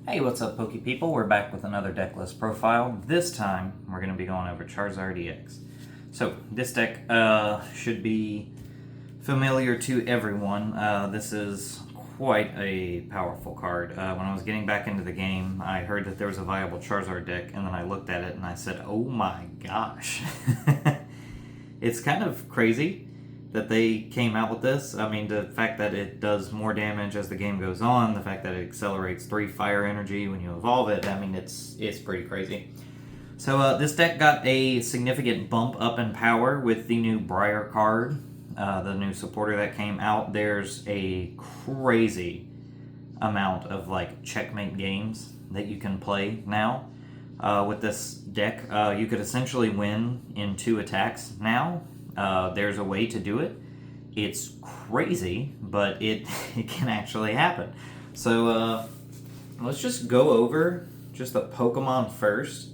Hey, what's up, Poke People? We're back with another deck list profile. This time, we're going to be going over Charizard EX. So, this deck should be familiar to everyone. This is quite a powerful card. When I was getting back into the game, I heard that there was a viable Charizard deck, and then I looked at it and I said, oh my gosh. It's kind of crazy that they came out with this. I mean, the fact that it does more damage as the game goes on, the fact that it accelerates 3 fire energy when you evolve it, I mean, it's pretty crazy. So this deck got a significant bump up in power with the new Briar card, the new supporter that came out. There's a crazy amount of like checkmate games that you can play now. With this deck, you could essentially win in 2 attacks now. There's a way to do it. It's crazy, but it can actually happen. So let's just go over just the Pokemon first,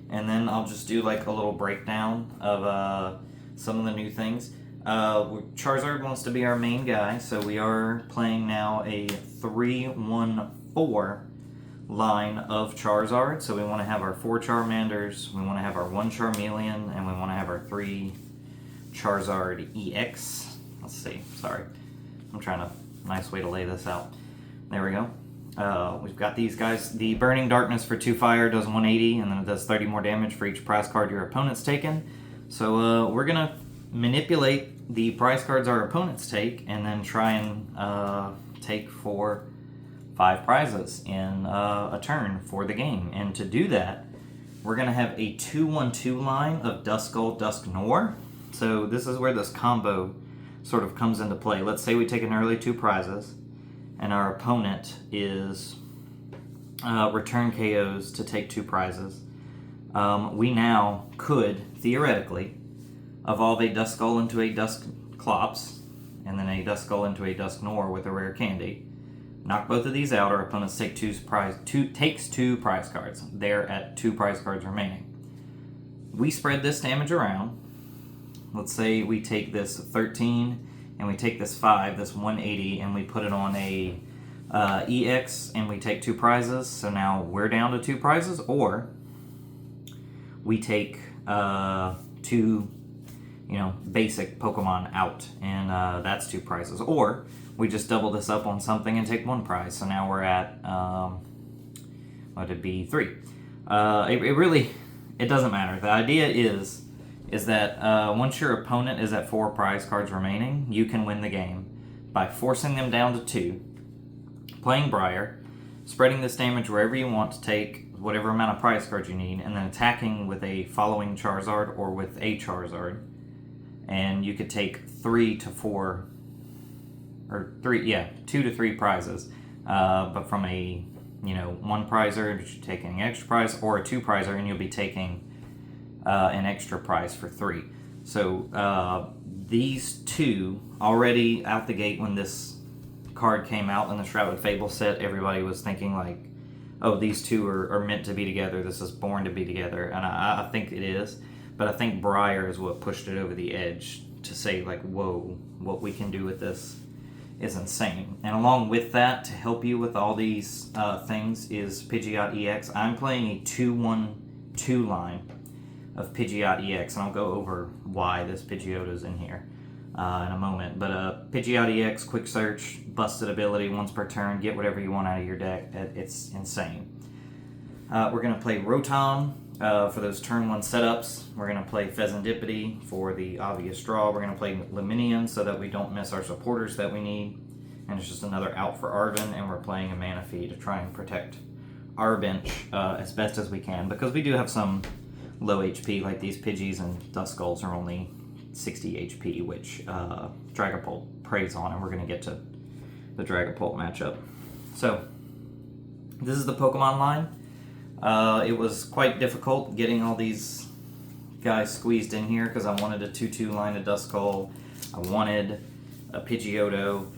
and then I'll just do like a little breakdown of some of the new things. Charizard wants to be our main guy, so we are playing now a 3-1-4 line of Charizard. So we want to have our 4 Charmanders, we want to have our 1 Charmeleon, and we want to have our 3 Charizard EX. Let's see, sorry. I'm trying to, nice way to lay this out. There we go. We've got these guys. The Burning Darkness for 2 fire does 180, and then it does 30 more damage for each prize card your opponent's taken. So we're going to manipulate the prize cards our opponents take, and then try and take 4-5 prizes in a turn for the game. And to do that, we're going to have a 2-1-2 line of Duskull, Dusknoir. So this is where this combo sort of comes into play. Let's say we take an early 2 prizes, and our opponent is return KOs to take 2 prizes. We now could, theoretically, evolve a Duskull into a Dusclops, and then a Duskull into a Dusknoir with a rare candy. Knock both of these out, our opponents take takes 2 prize cards. They're at 2 prize cards remaining. We spread this damage around. Let's say we take this 13 and we take this 5, this 180, and we put it on a EX and we take 2 prizes. So now we're down to 2 prizes, or we take 2 basic Pokemon out, and that's 2 prizes. Or we just double this up on something and take 1 prize. So now we're at, what would it be, 3. It doesn't matter. The idea is that once your opponent is at 4 prize cards remaining, you can win the game by forcing them down to 2, playing Briar, spreading this damage wherever you want to take whatever amount of prize cards you need, and then attacking with a following Charizard or with a Charizard. And you could take 2 to 3 prizes, but from a 1 prizer, you're taking an extra prize, or a 2 prizer, and you'll be taking an extra prize for 3. So these 2 already out the gate when this card came out in the Shrouded Fable set, everybody was thinking like, oh, these 2 are meant to be together. This is born to be together, and I think it is. But I think Briar is what pushed it over the edge to say like, whoa, what we can do with this is insane. And along with that, to help you with all these things, is Pidgeot EX. I'm playing a 2-1-2 line of Pidgeot EX, and I'll go over why this Pidgeot is in here in a moment. But Pidgeot EX, quick search, busted ability, once per turn, get whatever you want out of your deck. It's insane. We're going to play Rotom for those turn 1 setups. We're going to play Pheasantipity for the obvious draw. We're going to play Luminion so that we don't miss our supporters that we need. And it's just another out for Arven, and we're playing a Manaphy to try and protect our bench as best as we can, because we do have some low HP, like these Pidgeys and Duskulls are only 60 HP, which Dragapult preys on, and we're going to get to the Dragapult matchup. So, this is the Pokemon line. It was quite difficult getting all these guys squeezed in here, because I wanted a 2-2 line of Duskull, I wanted a Pidgeotto,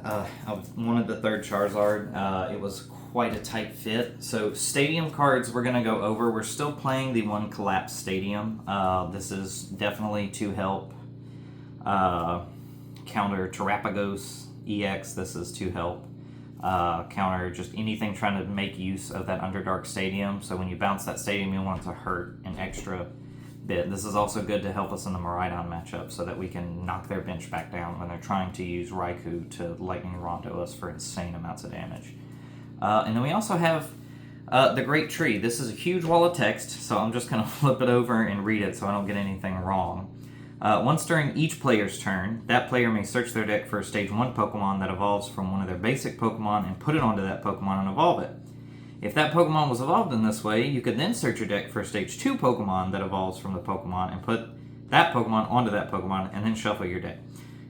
I wanted the 3rd Charizard. It was quite a tight fit. So stadium cards we're going to go over. We're still playing the 1 Collapse Stadium. This is definitely to help counter Terrapagos EX. This is to help counter just anything trying to make use of that Underdark Stadium. So when you bounce that stadium, you want it to hurt an extra bit. This is also good to help us in the Miraidon matchup so that we can knock their bench back down when they're trying to use Raikou to Lightning Rondo us for insane amounts of damage. And then we also have the Great Tree. This is a huge wall of text, so I'm just going to flip it over and read it so I don't get anything wrong. Once during each player's turn, that player may search their deck for a Stage 1 Pokemon that evolves from one of their basic Pokemon and put it onto that Pokemon and evolve it. If that Pokemon was evolved in this way, you could then search your deck for a Stage 2 Pokemon that evolves from the Pokemon and put that Pokemon onto that Pokemon and then shuffle your deck.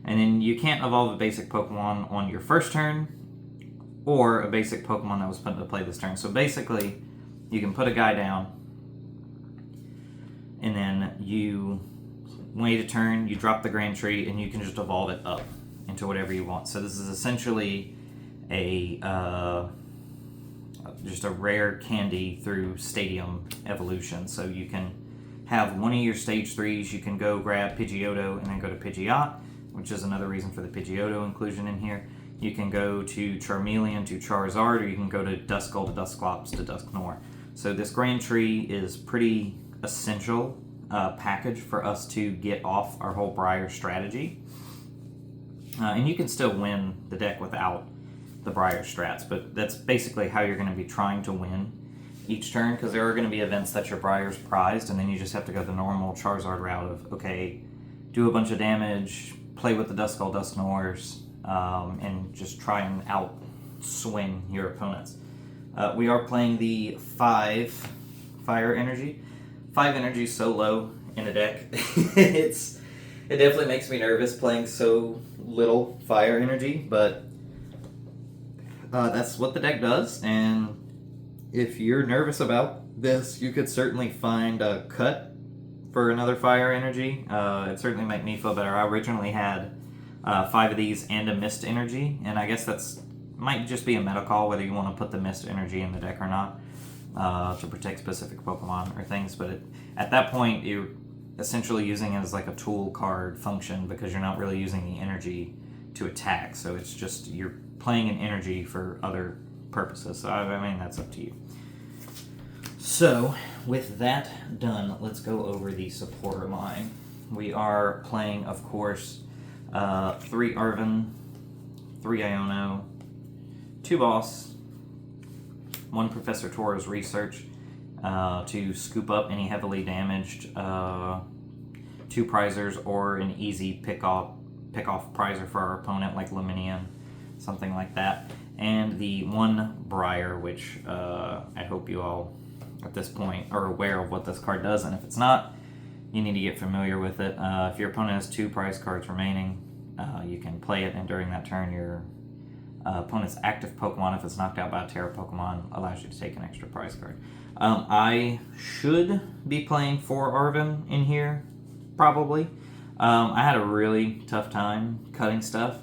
And then you can't evolve a basic Pokemon on your first turn or a basic Pokemon that was put into play this turn. So basically, you can put a guy down and then you wait a turn, you drop the Grand Tree, and you can just evolve it up into whatever you want. So this is essentially just a rare candy through Stadium evolution. So you can have one of your Stage 3s, you can go grab Pidgeotto and then go to Pidgeot, which is another reason for the Pidgeotto inclusion in here. You can go to Charmeleon to Charizard, or you can go to Duskull to Dusclops to Dusknoir. So this Grand Tree is pretty essential package for us to get off our whole Briar strategy. And you can still win the deck without the Briar strats, but that's basically how you're going to be trying to win each turn, because there are going to be events that your Briar's prized, and then you just have to go the normal Charizard route of, okay, do a bunch of damage, play with the Duskull Dusknoirs, and just try and out-swing your opponents. We are playing the 5 Fire Energy. 5 energy is so low in a deck. It definitely makes me nervous playing so little Fire Energy, but that's what the deck does, and if you're nervous about this, you could certainly find a cut for another Fire Energy. It'd certainly make me feel better. I originally had 5 of these and a Mist Energy, and I guess that's might just be a meta call whether you want to put the Mist Energy in the deck or not to protect specific Pokemon or things, but at that point you're essentially using it as like a tool card function because you're not really using the energy to attack, so it's just you're playing an energy for other purposes. So I mean, that's up to you. So with that done, let's go over the supporter line. We are playing, of course, 3 Arven, 3 Iono, 2 Boss, 1 Professor Toro's Research to scoop up any heavily damaged 2 Prizers or an easy pick-off Prizer for our opponent, like Luminian, something like that. And the 1 Briar, which I hope you all at this point are aware of what this card does, and if it's not, you need to get familiar with it. If your opponent has 2 prize cards remaining, you can play it, and during that turn your opponent's active Pokemon, if it's knocked out by a Terra Pokemon, allows you to take an extra prize card. I should be playing 4 Arven in here, probably. I had a really tough time cutting stuff,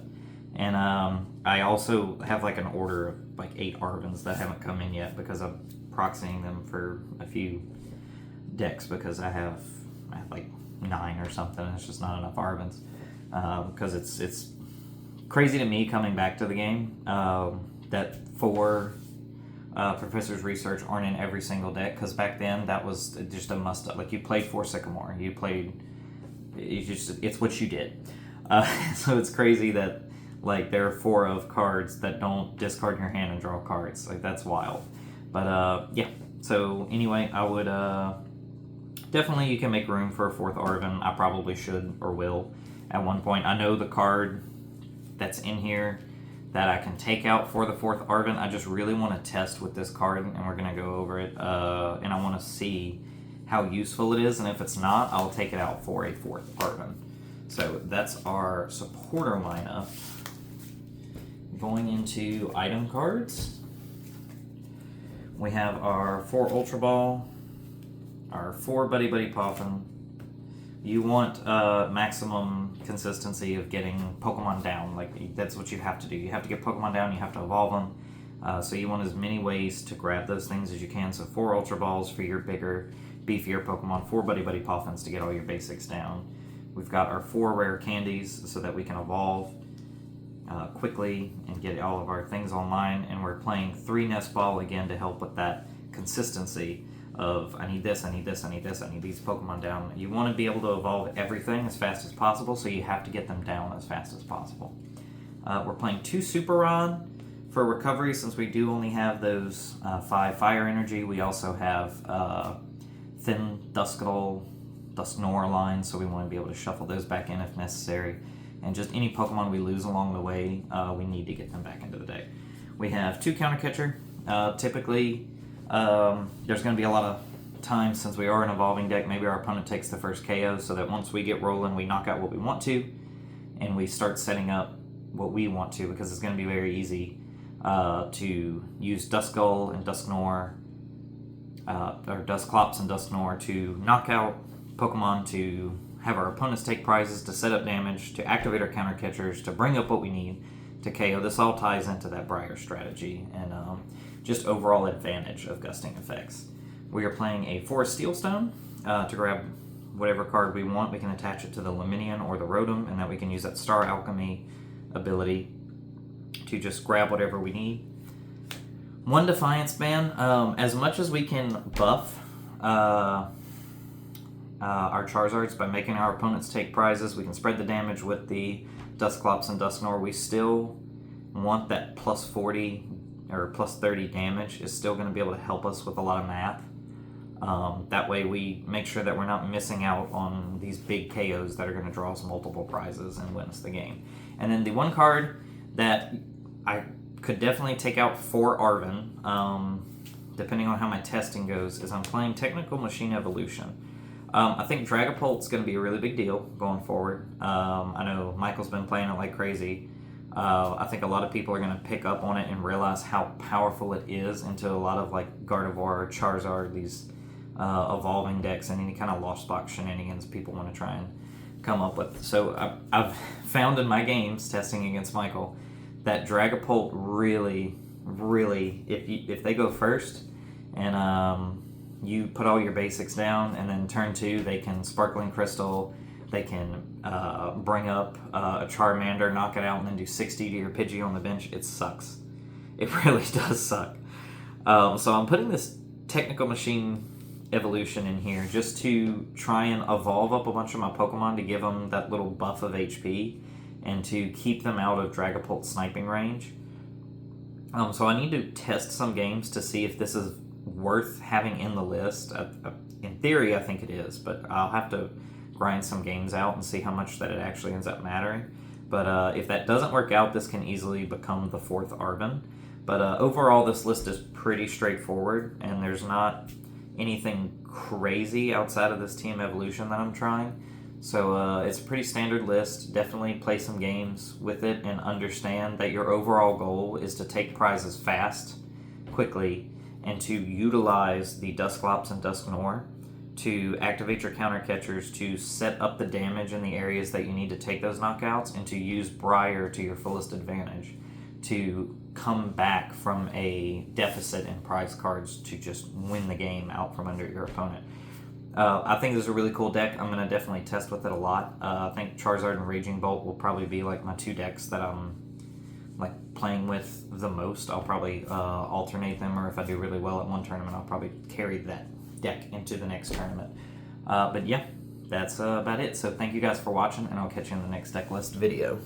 and I also have like an order of like 8 Arvens that haven't come in yet because I'm proxying them for a few decks because I have like 9 or something, and it's just not enough Arvens. Because it's crazy to me coming back to the game that 4 Professor's Research aren't in every single deck, because back then that was just a must. Like, you played 4 Sycamore, it's what you did. So it's crazy that like there are 4 of cards that don't discard your hand and draw cards. Like, that's wild. But yeah, so anyway, I would definitely, you can make room for a 4th Arven. I probably should or will at one point. I know the card that's in here that I can take out for the 4th Arven. I just really want to test with this card, and we're going to go over it, and I want to see how useful it is, and if it's not, I'll take it out for a 4th Arven. So that's our supporter lineup. Going into item cards, we have our 4 Ultra Ball, our 4 Buddy Buddy Poffin. You want maximum consistency of getting Pokemon down. Like, that's what you have to do. You have to get Pokemon down, you have to evolve them. So you want as many ways to grab those things as you can. So 4 Ultra Balls for your bigger, beefier Pokemon, 4 Buddy Buddy Poffins to get all your basics down. We've got our 4 rare candies so that we can evolve. quickly and get all of our things online. And we're playing 3 Nest Ball again to help with that consistency of I need this, I need this, I need this, I need these Pokemon down. You want to be able to evolve everything as fast as possible, so you have to get them down as fast as possible. We're playing 2 Super Rod for recovery, since we do only have those 5 Fire Energy. We also have Thin Dusknoir lines, so we want to be able to shuffle those back in if necessary. And just any Pokemon we lose along the way, we need to get them back into the deck. We have 2 Counter Catcher. Typically, there's going to be a lot of times, since we are an evolving deck, maybe our opponent takes the first KO, so that once we get rolling, we knock out what we want to, and we start setting up what we want to, because it's going to be very easy to use Duskull and Dusknoir, or Dusclops and Dusknoir to knock out Pokemon, to have our opponents take prizes, to set up damage, to activate our counter catchers, to bring up what we need to KO. This all ties into that Briar strategy and just overall advantage of gusting effects. We are playing a Forest Steel Stone to grab whatever card we want. We can attach it to the Luminion or the Rotom, and that we can use that Star Alchemy ability to just grab whatever we need. 1 Defiance Band. As much as we can buff our Charizards by making our opponents take prizes, we can spread the damage with the Dusclops and Dusknoir. We still want that plus 40 or plus 30 damage is still going to be able to help us with a lot of math. That way we make sure that we're not missing out on these big KOs that are going to draw us multiple prizes and win us the game. And then the one card that I could definitely take out for Arven, depending on how my testing goes, is I'm playing Technical Machine Evolution. I think Dragapult's going to be a really big deal going forward. I know Michael's been playing it like crazy. I think a lot of people are going to pick up on it and realize how powerful it is into a lot of like Gardevoir, Charizard, these evolving decks, and any kind of Lost Box shenanigans people want to try and come up with. So I've found in my games testing against Michael that Dragapult really, if they go first and you put all your basics down, and then turn 2 they can Sparkling Crystal, they can bring up a Charmander, knock it out, and then do 60 to your Pidgey on the bench. It sucks. It really does suck. So I'm putting this Technical Machine Evolution in here just to try and evolve up a bunch of my Pokemon to give them that little buff of HP and to keep them out of Dragapult's sniping range. So I need to test some games to see if this is worth having in the list. In theory, I think it is, but I'll have to grind some games out and see how much that it actually ends up mattering. But if that doesn't work out, this can easily become the 4th Arven. But overall, this list is pretty straightforward, and there's not anything crazy outside of this Team Evolution that I'm trying. So it's a pretty standard list. Definitely play some games with it and understand that your overall goal is to take prizes fast, quickly, and to utilize the Dusclops and Dusknoir to activate your counter catchers, to set up the damage in the areas that you need to take those knockouts, and to use Briar to your fullest advantage to come back from a deficit in prize cards to just win the game out from under your opponent. I think this is a really cool deck. I'm going to definitely test with it a lot. I think Charizard and Raging Bolt will probably be like my 2 decks that I'm like playing with the most. I'll probably alternate them, or if I do really well at one tournament, I'll probably carry that deck into the next tournament. But yeah, that's about it. So thank you guys for watching, and I'll catch you in the next deck list video.